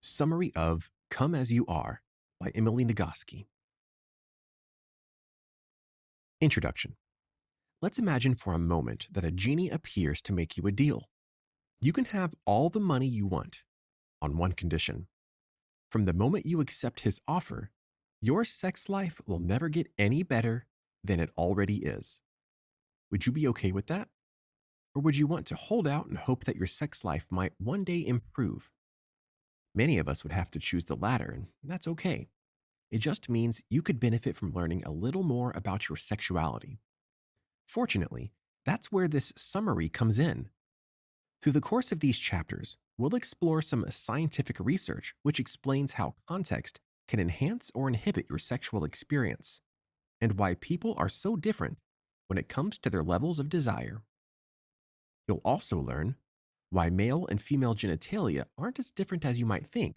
Summary of Come As You Are by Emily Nagoski. Introduction. Let's imagine for a moment that a genie appears to make you a deal. You can have all the money you want, on one condition. From the moment you accept his offer, your sex life will never get any better than it already is. Would you be okay with that? Or would you want to hold out and hope that your sex life might one day improve? Many of us would have to choose the latter, and that's okay. It just means you could benefit from learning a little more about your sexuality. Fortunately, that's where this summary comes in. Through the course of these chapters, we'll explore some scientific research which explains how context can enhance or inhibit your sexual experience, and why people are so different when it comes to their levels of desire. You'll also learn why male and female genitalia aren't as different as you might think,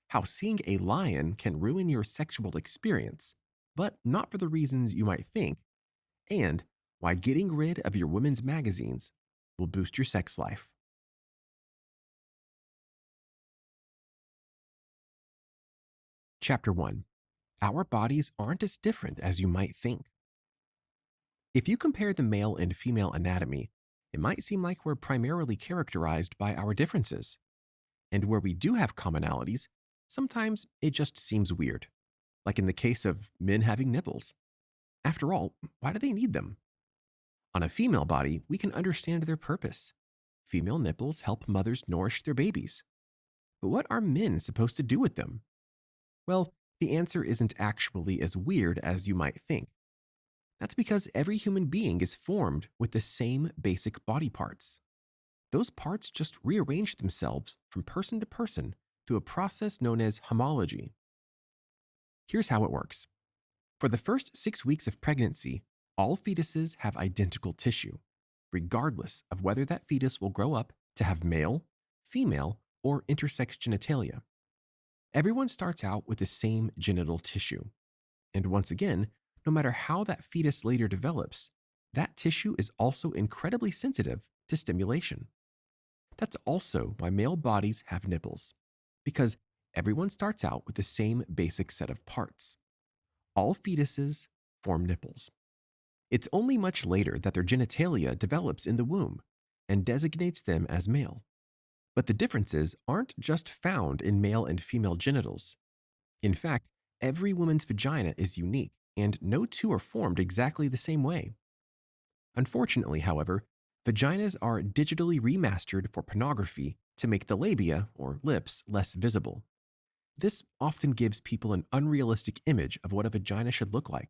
how seeing a lion can ruin your sexual experience, but not for the reasons you might think, and why getting rid of your women's magazines will boost your sex life. Chapter 1. Our bodies aren't as different as you might think. If you compare the male and female anatomy, it might seem like we're primarily characterized by our differences. And where we do have commonalities, sometimes it just seems weird, like in the case of men having nipples. After all, why do they need them? On a female body, we can understand their purpose. Female nipples help mothers nourish their babies. But what are men supposed to do with them? Well, the answer isn't actually as weird as you might think. That's because every human being is formed with the same basic body parts. Those parts just rearrange themselves from person to person through a process known as homology. Here's how it works. For the first 6 weeks of pregnancy, all fetuses have identical tissue, regardless of whether that fetus will grow up to have male, female, or intersex genitalia. Everyone starts out with the same genital tissue. And once again, no matter how that fetus later develops, that tissue is also incredibly sensitive to stimulation. That's also why male bodies have nipples, because everyone starts out with the same basic set of parts. All fetuses form nipples. It's only much later that their genitalia develops in the womb and designates them as male. But the differences aren't just found in male and female genitals. In fact, every woman's vagina is unique, and no two are formed exactly the same way. Unfortunately, however, vaginas are digitally remastered for pornography to make the labia, or lips, less visible. This often gives people an unrealistic image of what a vagina should look like.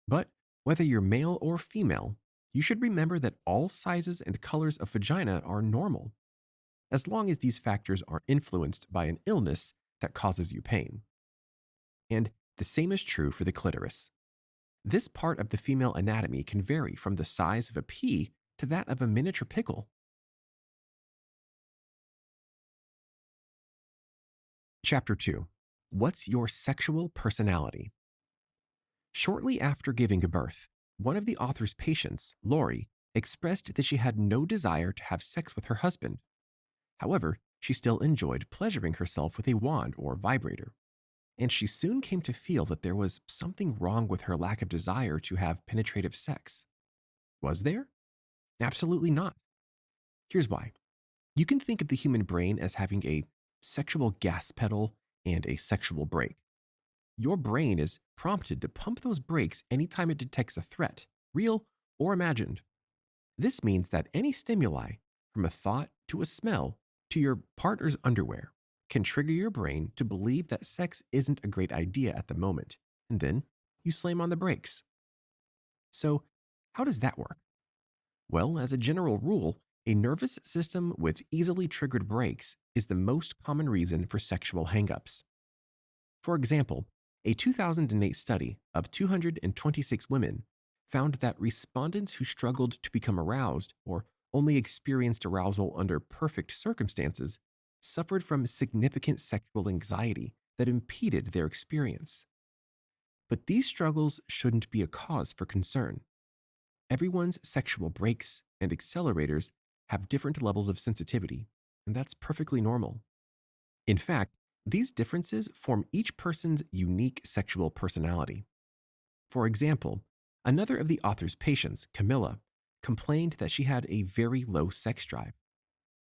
But whether you're male or female, you should remember that all sizes and colors of vagina are normal, as long as these factors aren't influenced by an illness that causes you pain. And the same is true for the clitoris. This part of the female anatomy can vary from the size of a pea to that of a miniature pickle. Chapter 2. What's your sexual personality? Shortly after giving birth, one of the author's patients, Lori, expressed that she had no desire to have sex with her husband. However, she still enjoyed pleasuring herself with a wand or vibrator. And she soon came to feel that there was something wrong with her lack of desire to have penetrative sex. Was there? Absolutely not. Here's why. You can think of the human brain as having a sexual gas pedal and a sexual brake. Your brain is prompted to pump those brakes anytime it detects a threat, real or imagined. This means that any stimuli, from a thought to a smell to your partner's underwear, can trigger your brain to believe that sex isn't a great idea at the moment, and then you slam on the brakes. So, how does that work? Well, as a general rule, a nervous system with easily triggered brakes is the most common reason for sexual hangups. For example, a 2008 study of 226 women found that respondents who struggled to become aroused or only experienced arousal under perfect circumstances suffered from significant sexual anxiety that impeded their experience. But these struggles shouldn't be a cause for concern. Everyone's sexual brakes and accelerators have different levels of sensitivity, and that's perfectly normal. In fact, These differences form each person's unique sexual personality. For example, another of the author's patients, Camilla, complained that she had a very low sex drive.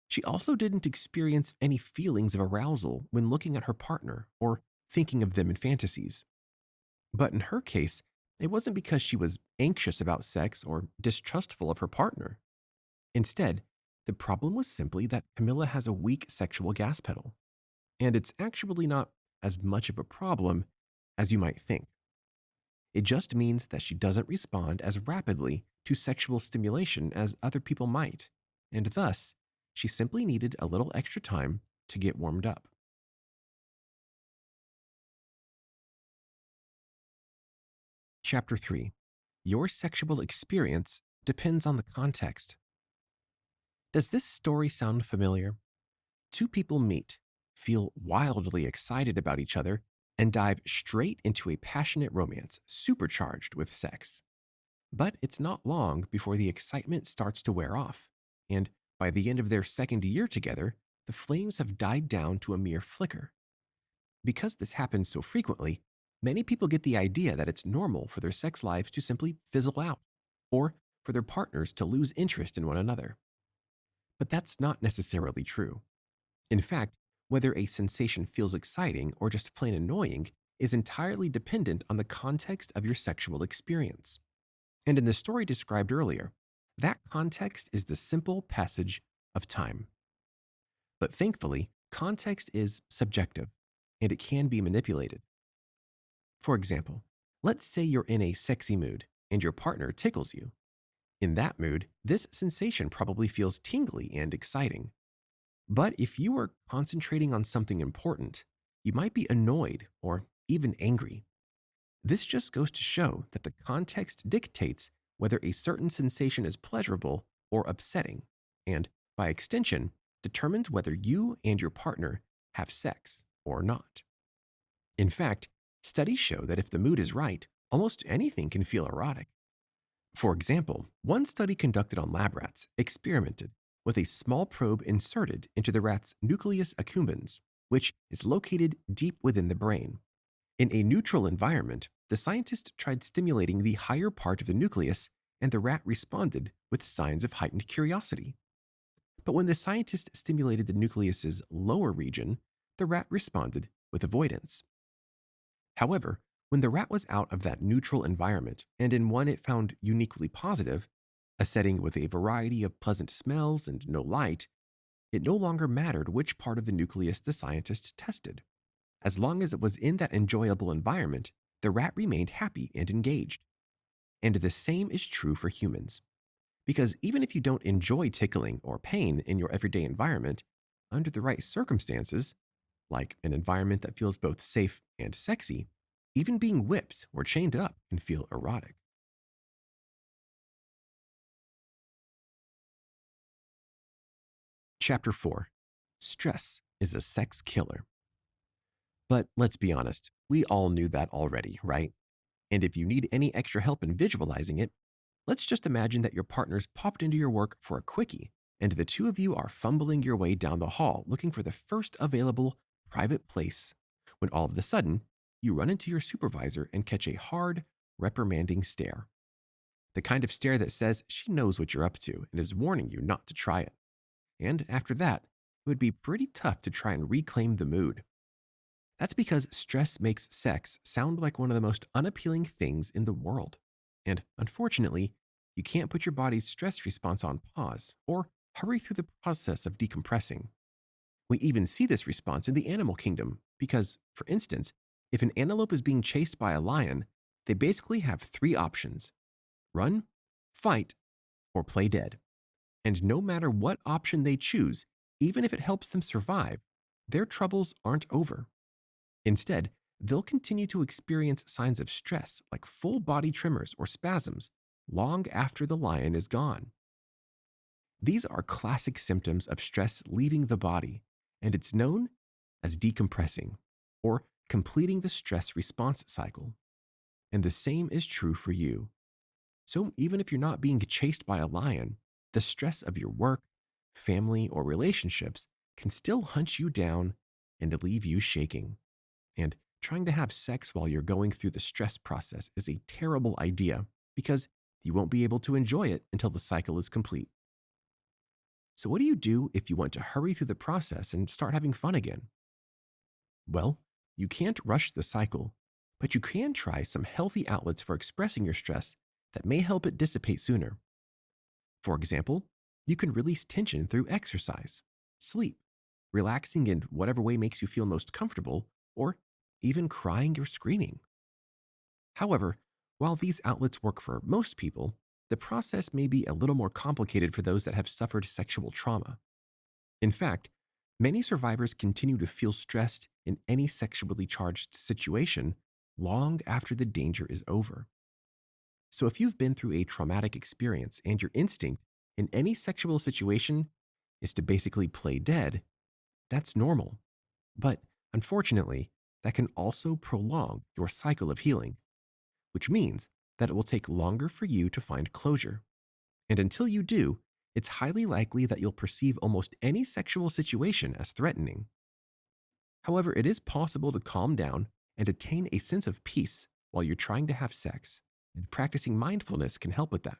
She also didn't experience any feelings of arousal when looking at her partner or thinking of them in fantasies. But in her case, it wasn't because she was anxious about sex or distrustful of her partner. Instead, the problem was simply that Camilla has a weak sexual gas pedal, and it's actually not as much of a problem as you might think. It just means that she doesn't respond as rapidly to sexual stimulation as other people might, and thus, she simply needed a little extra time to get warmed up. Chapter 3. Your sexual experience depends on the context. Does this story sound familiar? Two people meet, feel wildly excited about each other, and dive straight into a passionate romance supercharged with sex. But it's not long before the excitement starts to wear off, and by the end of their second year together, the flames have died down to a mere flicker. Because this happens so frequently, many people get the idea that it's normal for their sex lives to simply fizzle out, or for their partners to lose interest in one another. But that's not necessarily true. In fact, whether a sensation feels exciting or just plain annoying is entirely dependent on the context of your sexual experience. And in the story described earlier, that context is the simple passage of time. But thankfully, context is subjective, and it can be manipulated. For example, let's say you're in a sexy mood and your partner tickles you. In that mood, this sensation probably feels tingly and exciting. But if you are concentrating on something important, you might be annoyed or even angry. This just goes to show that the context dictates whether a certain sensation is pleasurable or upsetting, and by extension, determines whether you and your partner have sex or not. In fact, studies show that if the mood is right, almost anything can feel erotic. For example, one study conducted on lab rats experimented with a small probe inserted into the rat's nucleus accumbens, which is located deep within the brain. In a neutral environment, the scientist tried stimulating the higher part of the nucleus, and the rat responded with signs of heightened curiosity. But when the scientist stimulated the nucleus's lower region, the rat responded with avoidance. However, when the rat was out of that neutral environment and in one it found uniquely positive, a setting with a variety of pleasant smells and no light, it no longer mattered which part of the nucleus the scientist tested. As long as it was in that enjoyable environment, the rat remained happy and engaged. And the same is true for humans. Because even if you don't enjoy tickling or pain in your everyday environment, under the right circumstances, like an environment that feels both safe and sexy, even being whipped or chained up can feel erotic. Chapter 4. Stress is a sex killer. But let's be honest, we all knew that already, right? And if you need any extra help in visualizing it, let's just imagine that your partner's popped into your work for a quickie, and the two of you are fumbling your way down the hall looking for the first available private place, when all of a sudden, you run into your supervisor and catch a hard, reprimanding stare. The kind of stare that says she knows what you're up to and is warning you not to try it. And after that, it would be pretty tough to try and reclaim the mood. That's because stress makes sex sound like one of the most unappealing things in the world. And unfortunately, you can't put your body's stress response on pause or hurry through the process of decompressing. We even see this response in the animal kingdom because, for instance, if an antelope is being chased by a lion, they basically have three options: run, fight, or play dead. And no matter what option they choose, even if it helps them survive, their troubles aren't over. Instead, they'll continue to experience signs of stress like full body tremors or spasms long after the lion is gone. These are classic symptoms of stress leaving the body, and it's known as decompressing or completing the stress response cycle. And the same is true for you. So even if you're not being chased by a lion, the stress of your work, family, or relationships can still hunt you down and leave you shaking. And trying to have sex while you're going through the stress process is a terrible idea because you won't be able to enjoy it until the cycle is complete. So, what do you do if you want to hurry through the process and start having fun again? Well, you can't rush the cycle, but you can try some healthy outlets for expressing your stress that may help it dissipate sooner. For example, you can release tension through exercise, sleep, relaxing in whatever way makes you feel most comfortable, or even crying or screaming. However, while these outlets work for most people, the process may be a little more complicated for those that have suffered sexual trauma. In fact, many survivors continue to feel stressed in any sexually charged situation long after the danger is over. So, if you've been through a traumatic experience and your instinct in any sexual situation is to basically play dead, that's normal. But unfortunately, that can also prolong your cycle of healing, which means that it will take longer for you to find closure. And until you do, it's highly likely that you'll perceive almost any sexual situation as threatening. However, it is possible to calm down and attain a sense of peace while you're trying to have sex, and practicing mindfulness can help with that.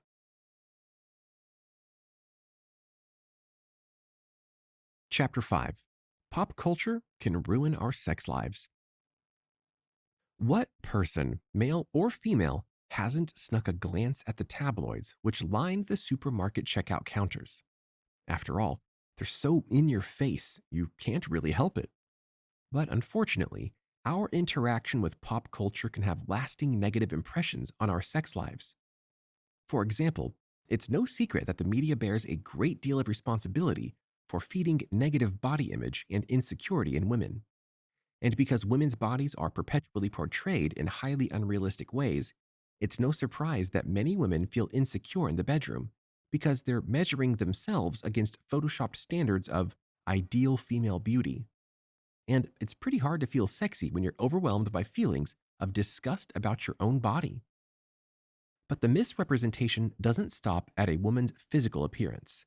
Chapter 5: Pop Culture Can Ruin Our Sex Lives. What person, male or female, hasn't snuck a glance at the tabloids which lined the supermarket checkout counters? After all, they're so in your face, you can't really help it. But unfortunately, our interaction with pop culture can have lasting negative impressions on our sex lives. For example, it's no secret that the media bears a great deal of responsibility for feeding negative body image and insecurity in women. And because women's bodies are perpetually portrayed in highly unrealistic ways, it's no surprise that many women feel insecure in the bedroom because they're measuring themselves against photoshopped standards of ideal female beauty. And it's pretty hard to feel sexy when you're overwhelmed by feelings of disgust about your own body. But the misrepresentation doesn't stop at a woman's physical appearance.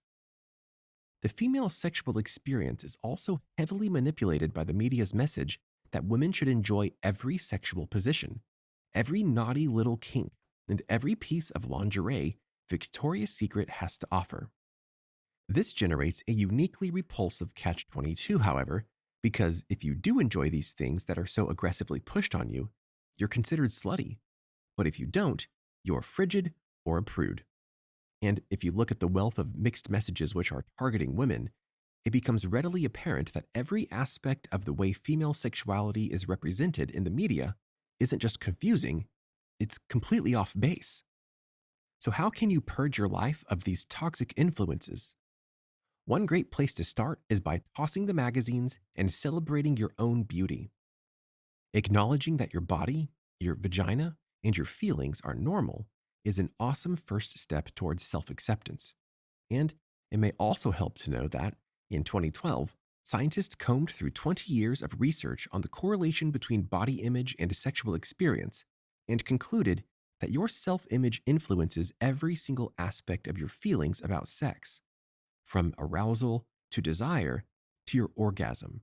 The female sexual experience is also heavily manipulated by the media's message that women should enjoy every sexual position, every naughty little kink, and every piece of lingerie Victoria's Secret has to offer. This generates a uniquely repulsive catch-22, however, because if you do enjoy these things that are so aggressively pushed on you, you're considered slutty. But if you don't, you're frigid or a prude. And if you look at the wealth of mixed messages which are targeting women, it becomes readily apparent that every aspect of the way female sexuality is represented in the media isn't just confusing, it's completely off base. So, how can you purge your life of these toxic influences? One great place to start is by tossing the magazines and celebrating your own beauty. Acknowledging that your body, your vagina, and your feelings are normal is an awesome first step towards self acceptance. And it may also help to know that, in 2012, scientists combed through 20 years of research on the correlation between body image and sexual experience and concluded that your self image influences every single aspect of your feelings about sex, from arousal to desire to your orgasm.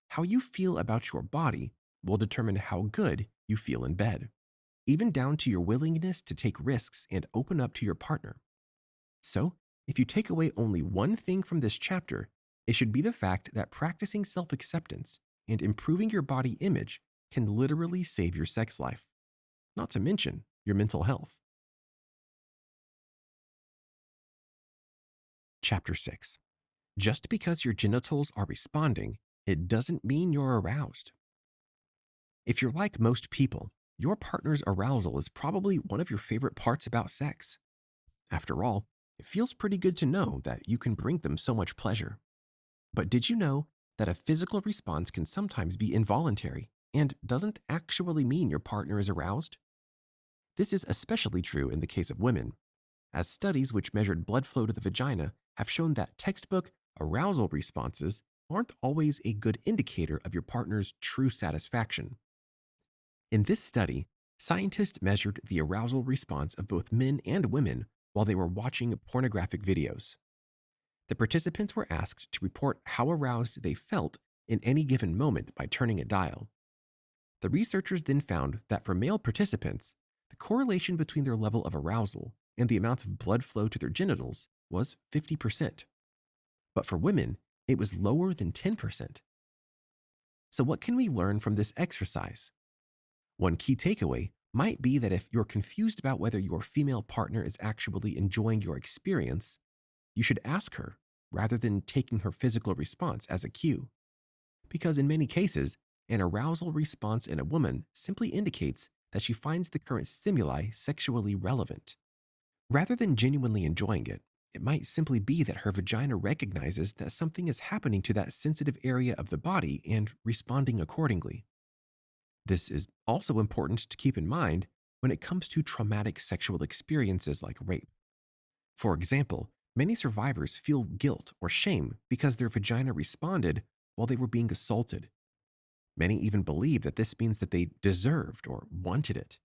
How you feel about your body will determine how good you feel in bed, even down to your willingness to take risks and open up to your partner. So, if you take away only one thing from this chapter, it should be the fact that practicing self acceptance and improving your body image can literally save your sex life, not to mention your mental health. Chapter 6: Just because your genitals are responding, it doesn't mean you're aroused. If you're like most people, your partner's arousal is probably one of your favorite parts about sex. After all, it feels pretty good to know that you can bring them so much pleasure. But did you know that a physical response can sometimes be involuntary and doesn't actually mean your partner is aroused? This is especially true in the case of women, as studies which measured blood flow to the vagina have shown that textbook arousal responses aren't always a good indicator of your partner's true satisfaction. In this study, scientists measured the arousal response of both men and women while they were watching pornographic videos. The participants were asked to report how aroused they felt in any given moment by turning a dial. The researchers then found that for male participants, the correlation between their level of arousal and the amount of blood flow to their genitals was 50%. But for women, it was lower than 10%. So what can we learn from this exercise? One key takeaway might be that if you're confused about whether your female partner is actually enjoying your experience, you should ask her rather than taking her physical response as a cue. Because in many cases, an arousal response in a woman simply indicates that she finds the current stimuli sexually relevant. Rather than genuinely enjoying it, it might simply be that her vagina recognizes that something is happening to that sensitive area of the body and responding accordingly. This is also important to keep in mind when it comes to traumatic sexual experiences like rape. For example, many survivors feel guilt or shame because their vagina responded while they were being assaulted. Many even believe that this means that they deserved or wanted it.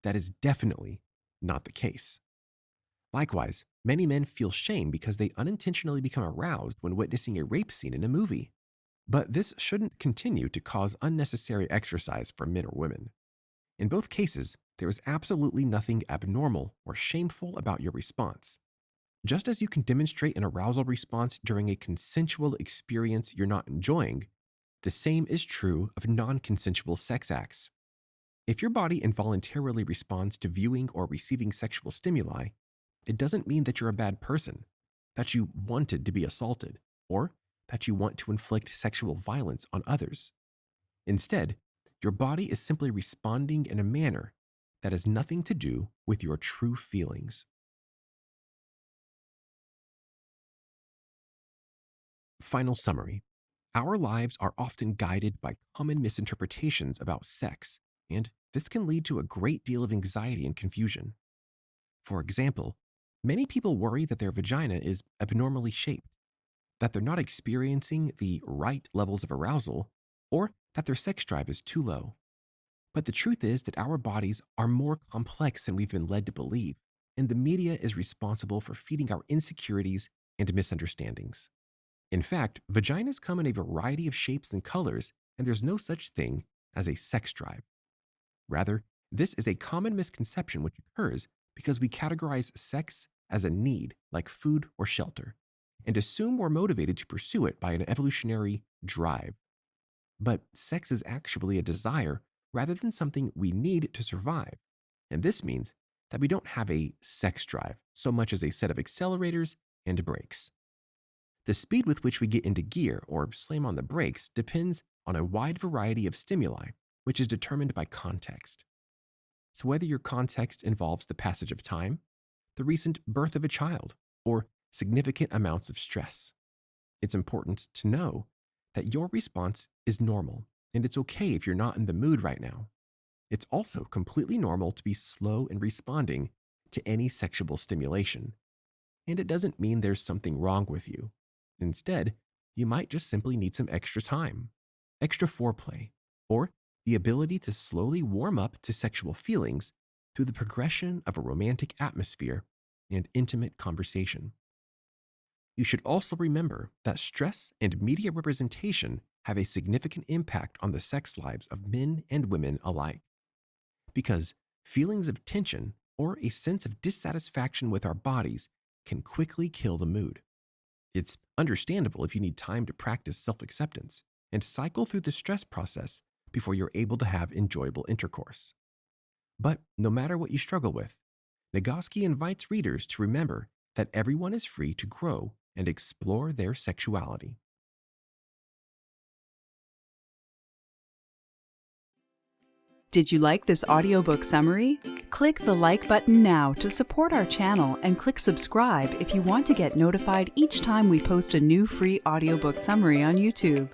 That is definitely not the case. Likewise, many men feel shame because they unintentionally become aroused when witnessing a rape scene in a movie. But this shouldn't continue to cause unnecessary exercise for men or women. In both cases, there is absolutely nothing abnormal or shameful about your response. Just as you can demonstrate an arousal response during a consensual experience you're not enjoying, the same is true of non-consensual sex acts. If your body involuntarily responds to viewing or receiving sexual stimuli, it doesn't mean that you're a bad person, that you wanted to be assaulted, or that you want to inflict sexual violence on others. Instead, your body is simply responding in a manner that has nothing to do with your true feelings. Final summary. Our lives are often guided by common misinterpretations about sex, and this can lead to a great deal of anxiety and confusion. For example, many people worry that their vagina is abnormally shaped, that they're not experiencing the right levels of arousal, or that their sex drive is too low. But the truth is that our bodies are more complex than we've been led to believe, and the media is responsible for feeding our insecurities and misunderstandings. In fact, vaginas come in a variety of shapes and colors, and there's no such thing as a sex drive. Rather, this is a common misconception which occurs because we categorize sex as a need like food or shelter, and assume we're motivated to pursue it by an evolutionary drive. But sex is actually a desire rather than something we need to survive, and this means that we don't have a sex drive so much as a set of accelerators and brakes. The speed with which we get into gear or slam on the brakes depends on a wide variety of stimuli, which is determined by context. So whether your context involves the passage of time, the recent birth of a child, or significant amounts of stress, it's important to know that your response is normal, and it's okay if you're not in the mood right now. It's also completely normal to be slow in responding to any sexual stimulation, and it doesn't mean there's something wrong with you. Instead, you might just simply need some extra time, extra foreplay, or the ability to slowly warm up to sexual feelings through the progression of a romantic atmosphere and intimate conversation. You should also remember that stress and media representation have a significant impact on the sex lives of men and women alike. Because feelings of tension or a sense of dissatisfaction with our bodies can quickly kill the mood. It's understandable if you need time to practice self-acceptance and cycle through the stress process before you're able to have enjoyable intercourse. But no matter what you struggle with, Nagoski invites readers to remember that everyone is free to grow and explore their sexuality. Did you like this audiobook summary? Click the like button now to support our channel and click subscribe if you want to get notified each time we post a new free audiobook summary on YouTube.